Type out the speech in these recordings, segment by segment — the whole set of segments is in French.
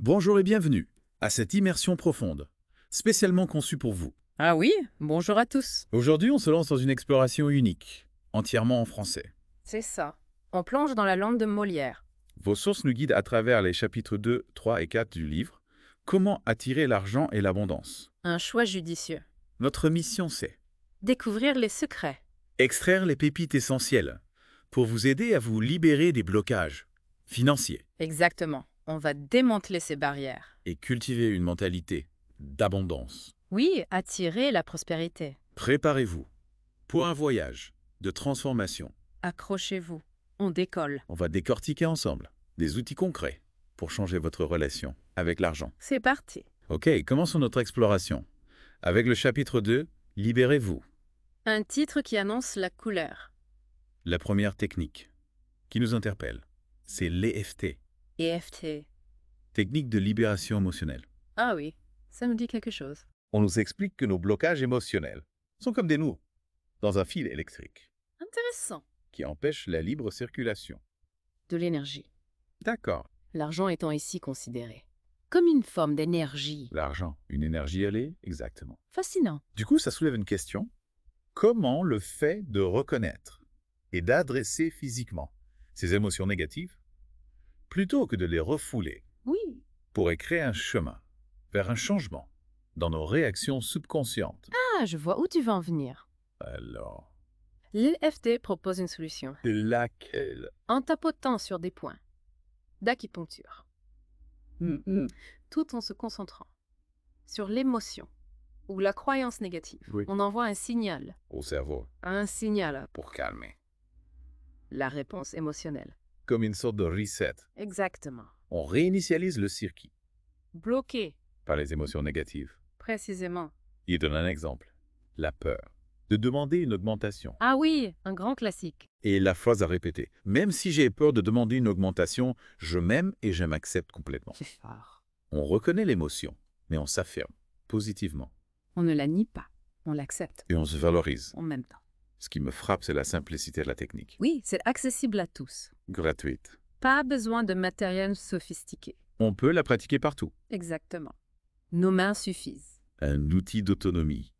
Bonjour et bienvenue à cette immersion profonde, spécialement conçue pour vous. Ah oui, bonjour à tous. Aujourd'hui, on se lance dans une exploration unique, entièrement en français. C'est ça. On plonge dans la langue de Molière. Vos sources nous guident à travers les chapitres 2, 3 et 4 du livre « Comment attirer l'argent et l'abondance ». Un choix judicieux. Notre mission, c'est Découvrir les secrets. extraire les pépites essentielles pour vous aider à vous libérer des blocages financiers Exactement. On va démanteler ces barrières. et cultiver une mentalité d'abondance. Oui, attirer la prospérité. Préparez-vous pour un voyage de transformation. Accrochez-vous. On décolle. On va décortiquer ensemble des outils concrets pour changer votre relation avec l'argent. C'est parti. Ok, commençons notre exploration avec le chapitre 2, Libérez-vous. Un titre qui annonce la couleur. La première technique qui nous interpelle, c'est l'EFT, EFT. technique de libération émotionnelle. Ah oui, ça me dit quelque chose. On nous explique que nos blocages émotionnels sont comme des nœuds dans un fil électrique Intéressant. qui empêchent la libre circulation. De l'énergie. D'accord. L'argent étant ici considéré comme une forme d'énergie. L'argent, une énergie allée, exactement. Fascinant. Du coup, ça soulève une question. Comment le fait de reconnaître et d'adresser physiquement ces émotions négatives, plutôt que de les refouler, Oui. pourrait créer un chemin vers un changement dans nos réactions subconscientes? Ah, je vois où tu veux en venir. Alors, L'EFT propose une solution. laquelle? En tapotant sur des points d'acupuncture, tout en se concentrant sur l'émotion ou la croyance négative. Oui. On envoie un signal, Au cerveau, pour calmer. la réponse émotionnelle. Comme une sorte de reset. Exactement. On réinitialise le circuit Bloqué, par les émotions négatives. précisément. Il donne un exemple. La peur de demander une augmentation. Ah oui, un grand classique. Et la phrase à répéter. Même si j'ai peur de demander une augmentation, je m'aime et je m'accepte complètement. C'est fort. On reconnaît l'émotion, mais on s'affirme positivement. On ne la nie pas, on l'accepte Et on se valorise. en même temps. Ce qui me frappe, c'est la simplicité de la technique. Oui, c'est accessible à tous. Gratuite. Pas besoin de matériel sophistiqué. On peut la pratiquer partout. Exactement. Nos mains suffisent. Un outil d'autonomie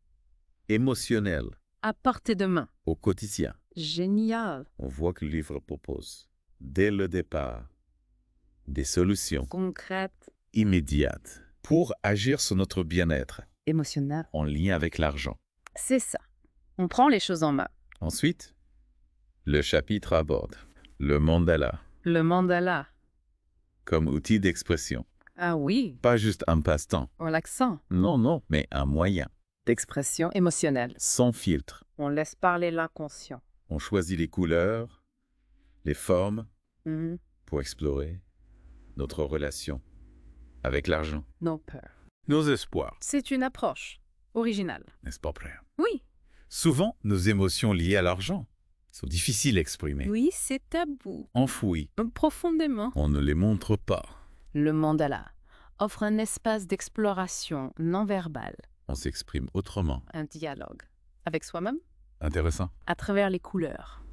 émotionnelle À portée de main. au quotidien. Génial. On voit que le livre propose, dès le départ, des solutions Concrète. immédiates pour agir sur notre bien-être Émotionnel. en lien avec l'argent. C'est ça. On prend les choses en main. Ensuite, le chapitre aborde le mandala Le mandala. comme outil d'expression. Ah oui, Pas juste un passe-temps. on l'accent. Non, mais un moyen. D'expression émotionnelle. Sans filtre. On laisse parler l'inconscient. On choisit les couleurs, les formes Mhm. pour explorer notre relation avec l'argent. Nos peurs. Nos espoirs, C'est une approche originale. n'est-ce pas, frère? Oui. Souvent, nos émotions liées à l'argent sont difficiles à exprimer. Oui, c'est tabou. Enfouies. Profondément. On ne les montre pas. Le mandala offre un espace d'exploration non verbale, On s'exprime autrement. un dialogue avec soi-même Intéressant. à travers les couleurs,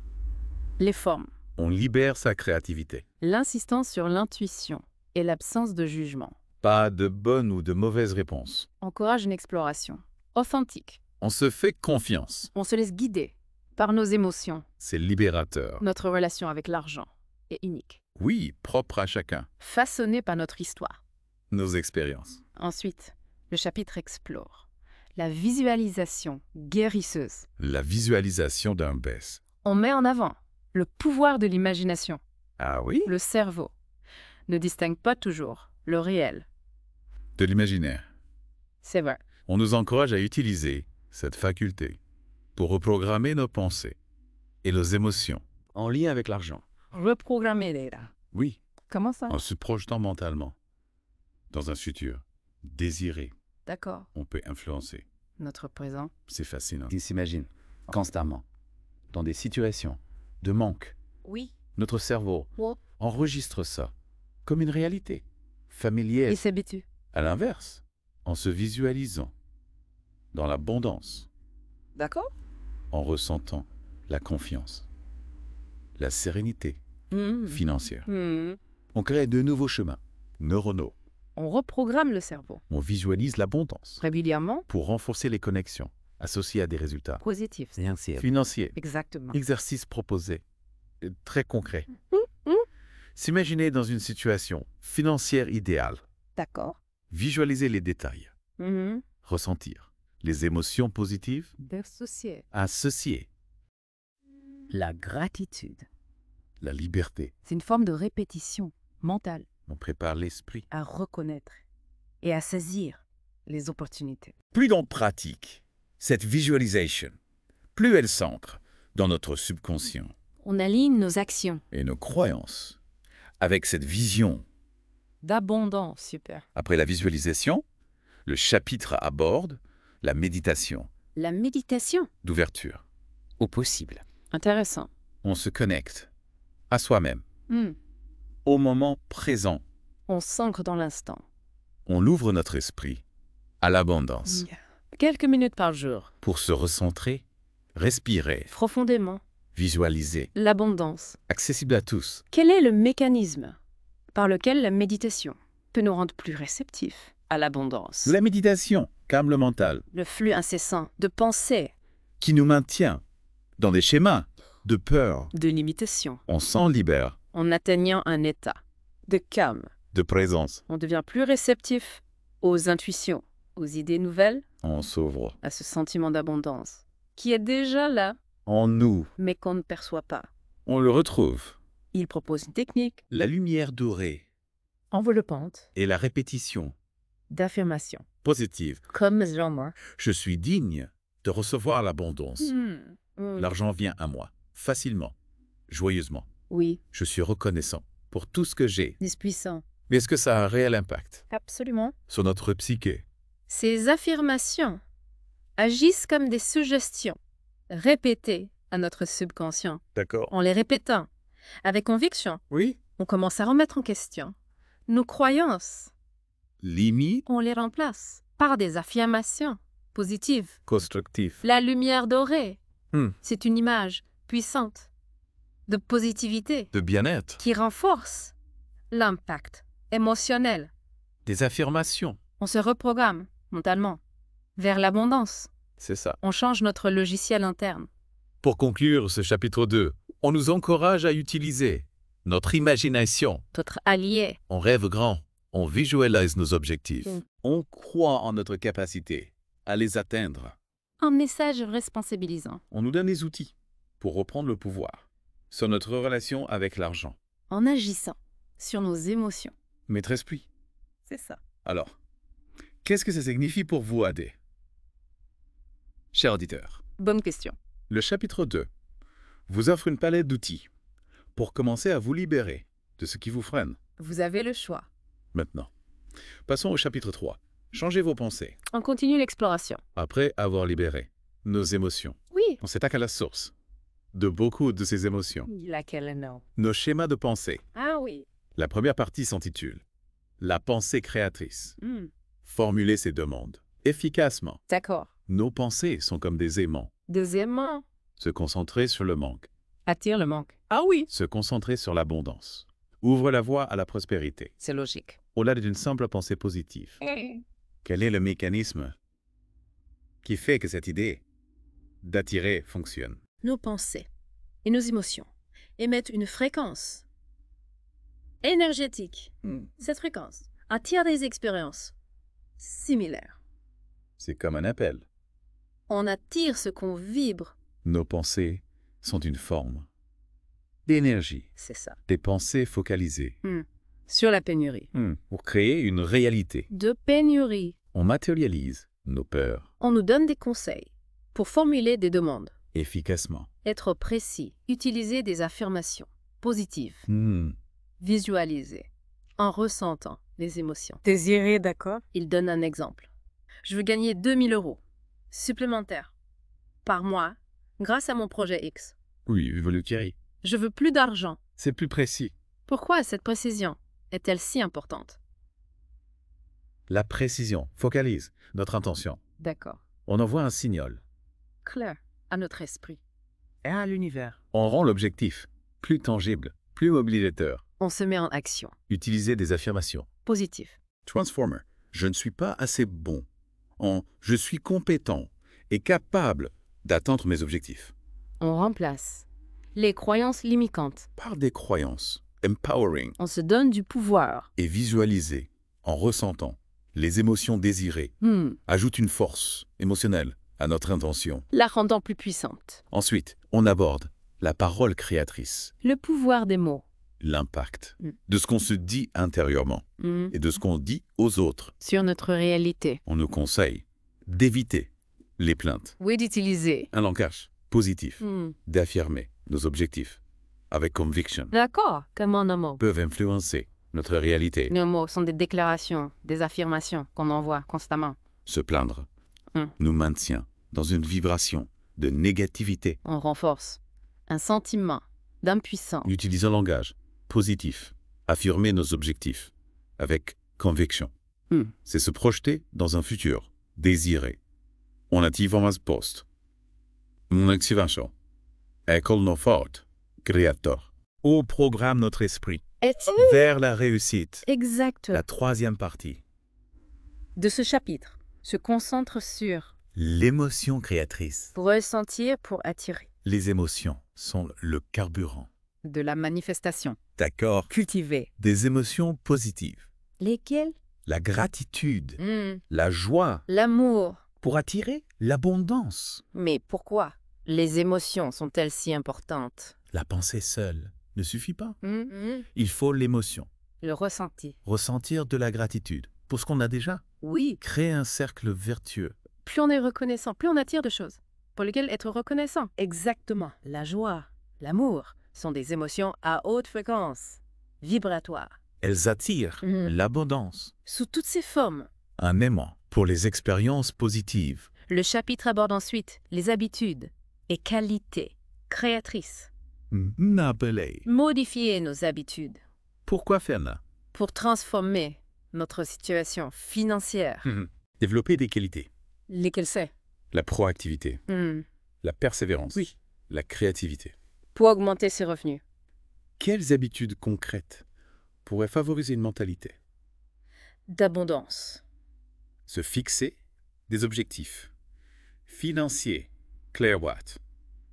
les formes, On libère sa créativité. l'insistance sur l'intuition et l'absence de jugement. Pas de bonne ou de mauvaise réponse. Encourage une exploration authentique. On se fait confiance. On se laisse guider par nos émotions. C'est libérateur. Notre relation avec l'argent est unique, Oui, propre à chacun. façonnée par notre histoire. Nos expériences. Ensuite, le chapitre explore la visualisation guérisseuse. La visualisation d'un baisse. On met en avant le pouvoir de l'imagination. Ah oui? Le cerveau ne distingue pas toujours le réel. De l'imaginaire. C'est vrai. On nous encourage à utiliser cette faculté pour reprogrammer nos pensées et nos émotions en lien avec l'argent. Reprogrammer déjà. Oui, Comment ça? en se projetant mentalement dans un futur désiré, D'accord. on peut influencer. Notre présent. C'est fascinant. Il s'imagine constamment dans des situations de manque. Oui. Notre cerveau Oh. enregistre ça comme une réalité familière. Il s'habitue. À l'inverse, en se visualisant dans l'abondance, D'accord. en ressentant la confiance, la sérénité financière. On crée de nouveaux chemins neuronaux On reprogramme le cerveau On visualise l'abondance régulièrement. pour renforcer les connexions associées à des résultats Positif. financiers. Exactement. Exercice proposé. Très concret. Mm. S'imaginer dans une situation financière idéale. D'accord. Visualiser les détails. Mhm. Ressentir les émotions positives D'associer. associées. La gratitude. La liberté. C'est une forme de répétition mentale On prépare l'esprit. à reconnaître et à saisir les opportunités. Plus l'on pratique cette visualisation, plus elle s'ancre dans notre subconscient On aligne nos actions et nos croyances avec cette vision. d'abondance. Super. Après la visualisation, le chapitre aborde la méditation La méditation. d'ouverture au possible. Intéressant. On se connecte à soi-même, Hmm. au moment présent. On s'ancre dans l'instant. On ouvre notre esprit à l'abondance Quelques minutes par jour. pour se recentrer, respirer, Profondément. visualiser, L'abondance. accessible à tous. Quel est le mécanisme par lequel la méditation peut nous rendre plus réceptifs à l'abondance? La méditation calme le mental, Le flux incessant de pensées, qui nous maintient dans des schémas de peur. de limitation, On s'en libère en atteignant un état de calme. de présence. On devient plus réceptif aux intuitions, aux idées nouvelles, On s'ouvre à ce sentiment d'abondance qui est déjà là, en nous. mais qu'on ne perçoit pas. On le retrouve. Il propose une technique La lumière dorée enveloppante et la répétition d'affirmation, positive. comme genre. Je suis digne de recevoir l'abondance. L'argent vient à moi, facilement, joyeusement. Oui, Je suis reconnaissant pour tout ce que j'ai. puissant. Mais est-ce que ça a un réel impact Absolument. sur notre psyché? Ces affirmations agissent comme des suggestions répétées à notre subconscient. D'accord. En les répétant avec conviction, Oui. on commence à remettre en question nos croyances. Limite On les remplace par des affirmations positives. constructif. La lumière dorée, Hmm. c'est une image puissante de positivité De bien-être. qui renforce l'impact émotionnel. Des affirmations. On se reprogramme mentalement vers l'abondance. C'est ça. On change notre logiciel interne. Pour conclure ce chapitre 2, on nous encourage à utiliser notre imagination. Notre allié. On rêve grand. On visualise nos objectifs. Mm. On croit en notre capacité à les atteindre. Un message responsabilisant. On nous donne les outils pour reprendre le pouvoir sur notre relation avec l'argent. En agissant sur nos émotions. Maître esprit. C'est ça. Alors, qu'est-ce que ça signifie pour vous, Adé? Cher auditeur, Bonne question. le chapitre 2 vous offre une palette d'outils pour commencer à vous libérer de ce qui vous freine. Vous avez le choix. Maintenant, passons au chapitre 3. Changez vos pensées On continue l'exploration. après avoir libéré nos émotions. Oui. On s'attaque à la source de beaucoup de ces émotions, Laquelle non? nos schémas de pensée. Ah oui. La première partie s'intitule « La pensée créatrice ». Hmm. Formuler ses demandes efficacement. D'accord. Nos pensées sont comme des aimants. Deuxièmement, Se concentrer sur le manque. attire le manque. Ah oui. Se concentrer sur l'abondance. Ouvre la voie à la prospérité. C'est logique. Au-delà d'une simple pensée positive. Quel est le mécanisme qui fait que cette idée d'attirer fonctionne? Nos pensées et nos émotions émettent une fréquence énergétique. Cette fréquence attire des expériences similaires. C'est comme un appel. On attire ce qu'on vibre. Nos pensées sont une forme d'énergie, C'est ça. des pensées focalisées Sur la pénurie. pour créer une réalité. De pénurie. On matérialise nos peurs On nous donne des conseils pour formuler des demandes. efficacement. Être précis. Utiliser des affirmations positives. Visualiser. En ressentant les émotions. Désiré, d'accord. Il donne un exemple. Je veux gagner 2000 € supplémentaires par mois grâce à mon projet X. Oui, Thierry. Je veux plus d'argent. C'est plus précis. Pourquoi cette précision est-elle si importante? La précision focalise notre intention. D'accord. On envoie un signal. Clair à notre esprit. Et à l'univers. On rend l'objectif plus tangible, plus mobilisateur. On se met en action. Utiliser des affirmations Positif. Transformer. Je ne suis pas assez bon. En je suis compétent et capable d'atteindre mes objectifs. On remplace les croyances limitantes. Par des croyances empowering On se donne du pouvoir. et visualisées en ressentant les émotions désirées. Ajoute une force émotionnelle à notre intention. La rendant plus puissante. Ensuite, on aborde la parole créatrice, Le pouvoir des mots. l'impact de ce qu'on se dit intérieurement et de ce qu'on dit aux autres. Sur notre réalité. On nous conseille d'éviter les plaintes. Oui, d'utiliser. Un langage positif, d'affirmer nos objectifs avec conviction D'accord, comment nos mots. peuvent influencer notre réalité. Nos mots sont des déclarations, des affirmations qu'on envoie constamment. Se plaindre Mm. nous maintient dans une vibration de négativité. On renforce un sentiment d'impuissance. Utiliser un langage positif, affirmer nos objectifs avec conviction. C'est se projeter dans un futur désiré. On active un poste. Mon activation. École nos fortes. Créateur. Au programme Notre Esprit, vers la réussite, Exact. la troisième partie. De ce chapitre se concentre sur L'émotion créatrice. ressentir pour attirer. Les émotions sont le carburant. De la manifestation. D'accord. Cultiver. Des émotions positives. Lesquelles? La gratitude, la joie, L'amour. pour attirer l'abondance. Mais pourquoi les émotions sont-elles si importantes? La pensée seule ne suffit pas. Il faut l'émotion. Le ressenti. Ressentir de la gratitude pour ce qu'on a déjà. Oui. Créer un cercle vertueux. Plus on est reconnaissant, plus on attire de choses pour lesquelles être reconnaissant. Exactement. La joie, l'amour sont des émotions à haute fréquence, vibratoires, Elles attirent l'abondance. sous toutes ses formes. Un aimant pour les expériences positives. Le chapitre aborde ensuite les habitudes et qualités créatrices. N'appelez. Modifier nos habitudes Pourquoi faire là? pour transformer notre situation financière. Développer des qualités. Lesquelles c'est? La proactivité, la persévérance, Oui. la créativité. Pour augmenter ses revenus. Quelles habitudes concrètes pourraient favoriser une mentalité? D'abondance. Se fixer des objectifs financiers, clair what?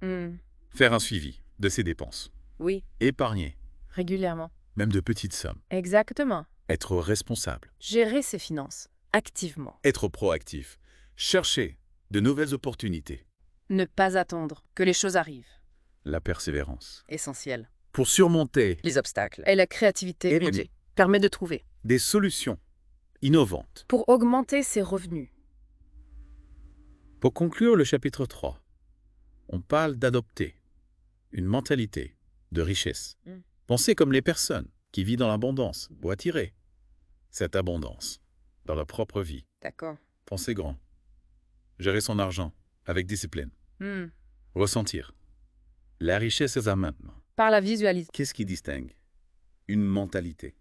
Faire un suivi de ses dépenses. Oui, Épargner, régulièrement. même de petites sommes. Exactement. Être responsable. Gérer ses finances activement. Être proactif. Chercher de nouvelles opportunités. Ne pas attendre que les choses arrivent. La persévérance. Essentiel. Pour surmonter Les obstacles. Et la créativité Et permet de trouver. des solutions innovantes. Pour augmenter ses revenus. Pour conclure le chapitre 3, on parle d'adopter une mentalité de richesse. Pensez comme les personnes qui vivent dans l'abondance pour attirer cette abondance dans leur propre vie. D'accord. Pensez grand. Gérer son argent avec discipline. Ressentir. La richesse est à maintenant. Par la visualisation. Qu'est-ce qui distingue une mentalité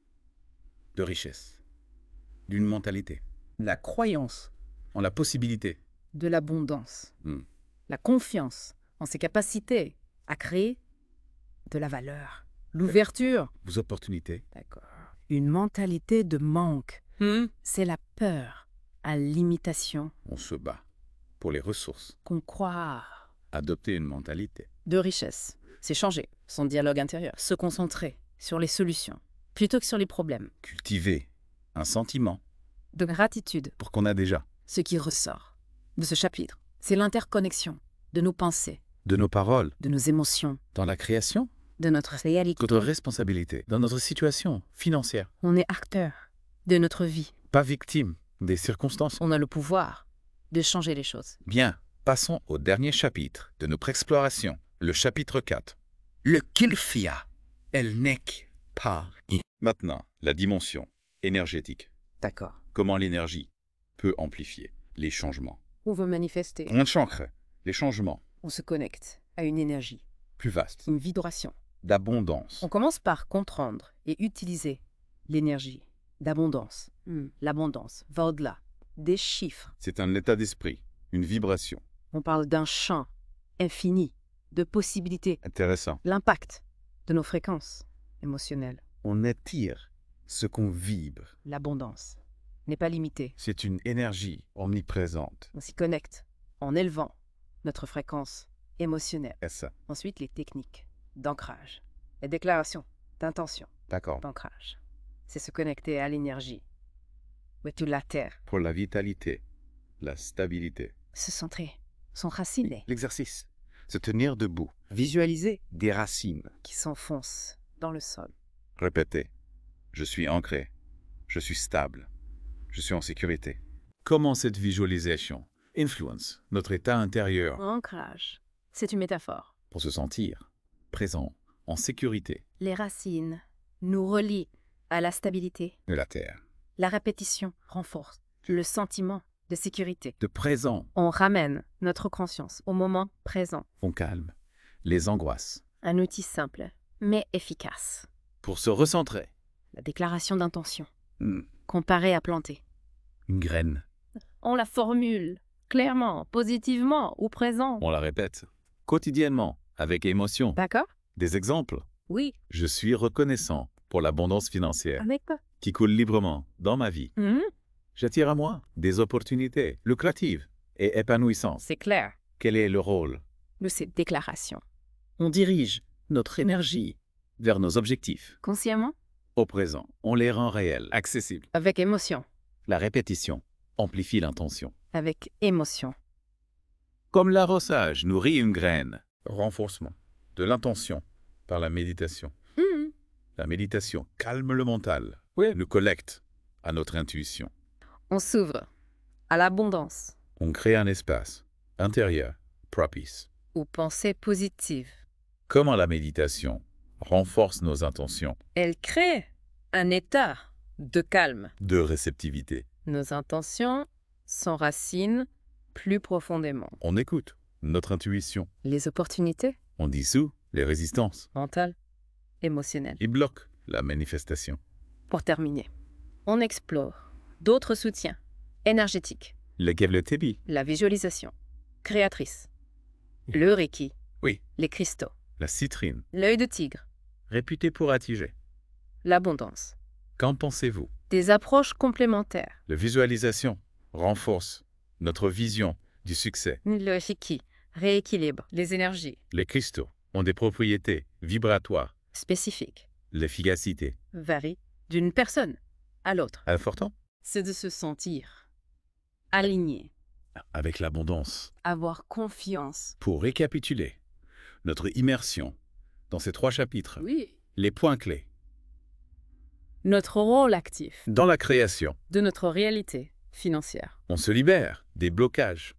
de richesse d'une mentalité La croyance. en la possibilité? De l'abondance. Hmm. La confiance en ses capacités à créer de la valeur. L'ouverture. Vos opportunités. D'accord. Une mentalité de manque. C'est la peur à l'imitation On se bat pour les ressources. qu'on croit Adopter une mentalité. de richesse. C'est changer son dialogue intérieur. Se concentrer sur les solutions plutôt que sur les problèmes. Cultiver un sentiment De gratitude. pour qu'on a déjà. Ce qui ressort de ce chapitre, c'est l'interconnexion de nos pensées, De nos paroles de nos émotions, dans la création, de notre réalité. notre responsabilité dans notre situation financière. On est acteur de notre vie. Pas victime des circonstances. On a le pouvoir de changer les choses. Bien, passons au dernier chapitre de notre exploration, le chapitre 4. Le kilfia, el nek par i. Maintenant, la dimension énergétique. D'accord. Comment l'énergie peut amplifier les changements. On veut manifester. On chancre les changements On se connecte à une énergie, plus vastes, une vibration. d'abondance. On commence par comprendre et utiliser l'énergie d'abondance. L'abondance va au-delà des chiffres. C'est un état d'esprit, une vibration. On parle d'un champ infini de possibilités. Intéressant. L'impact de nos fréquences émotionnelles. On attire ce qu'on vibre. L'abondance. n'est pas limitée. C'est une énergie omniprésente. On s'y connecte en élevant notre fréquence émotionnelle. Est-ce ça? Ensuite, les techniques d'ancrage, les déclarations d'intention D'accord. d'ancrage. C'est se connecter à l'énergie, ou à la terre, Pour la vitalité, la stabilité. se centrer, s'enraciner, L'exercice. Se tenir debout. Visualiser des racines. qui s'enfonce dans le sol. Répétez. Je suis ancré. Je suis stable. Je suis en sécurité. Comment cette visualisation influence notre état intérieur Ancrage, c'est une métaphore. pour se sentir présent, en sécurité Les racines nous relient à la stabilité. de la terre, La répétition renforce le sentiment de sécurité. de présent, On ramène notre conscience au moment présent. on calme les angoisses Un outil simple, mais efficace. pour se recentrer. La déclaration d'intention, Hmm. comparée à planter. Une graine, On la formule clairement, positivement ou présent. on la répète quotidiennement, avec émotion. D'accord? Des exemples. Oui. Je suis reconnaissant pour l'abondance financière Avec quoi? qui coule librement dans ma vie. J'attire à moi des opportunités lucratives et épanouissantes. C'est clair Quel est le rôle? de cette déclaration. On dirige notre énergie Vers nos objectifs. Consciemment? Au présent, on les rend réels, accessibles. Avec émotion. La répétition amplifie l'intention. Avec émotion. Comme l'arrosage nourrit une graine. Renforcement de l'intention par la méditation. La méditation calme le mental. Nous collecte à notre intuition. On s'ouvre à l'abondance On crée un espace intérieur propice. ou pensée positive. Comment la méditation renforce nos intentions Elle crée un état de calme. de réceptivité. Nos intentions s'enracinent plus profondément. On écoute notre intuition. Les opportunités On dissout les résistances mentales, émotionnelles. et bloque la manifestation. Pour terminer, on explore d'autres soutiens énergétiques. Lequel le tébi? La visualisation créatrice, le Reiki, Oui. les cristaux, La citrine, l'œil de tigre, réputée pour attirer. l'abondance. Qu'en pensez-vous? Des approches complémentaires. La visualisation renforce notre vision du succès. Le Reiki rééquilibre les énergies Les cristaux ont des propriétés vibratoires. spécifiques. L'efficacité. Varie d'une personne à l'autre. Important? C'est de se sentir aligné, Avec l'abondance. avoir confiance. Pour récapituler, notre immersion dans ces 3 chapitres, Oui. les points clés Notre rôle actif dans la création. de notre réalité financière. On se libère des blocages.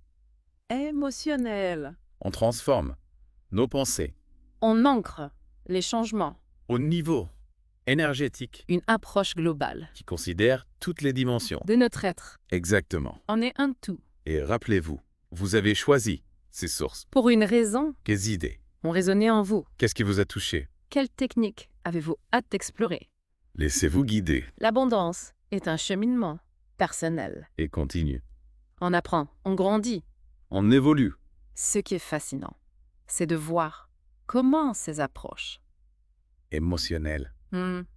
Émotionnel. On transforme nos pensées On ancre les changements. au niveau énergétique Une approche globale qui considère toutes les dimensions. de notre être. Exactement. On est un tout. Et rappelez-vous, vous avez choisi ces sources. Pour une raison, Quelles idées? on résonnait en vous. Qu'est-ce qui vous a touché? Quelle technique avez-vous hâte d'explorer? Laissez-vous guider L'abondance est un cheminement personnel. et continue. On apprend, on grandit. On évolue. Ce qui est fascinant, c'est de voir comment ces approches Émotionnel,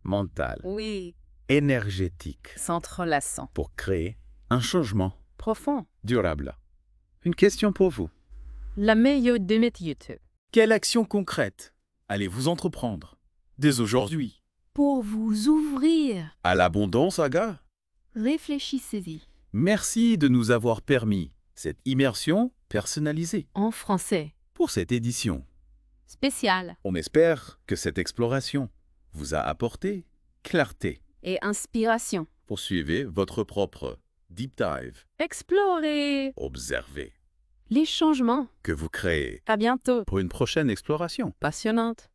mental, oui, énergétique s'entrelaçant. pour créer un changement Profond. durable. Une question pour vous. La meilleure des métiers. Quelle action concrète allez-vous entreprendre dès aujourd'hui? Pour vous ouvrir, À l'abondance, Aga. réfléchissez-y. Merci de nous avoir permis cette immersion personnalisée En français. pour cette édition. Spécial. On espère que cette exploration vous a apporté clarté. Et inspiration. Poursuivez votre propre deep dive. Explorez Observez les changements. que vous créez À bientôt. pour une prochaine exploration. Passionnante.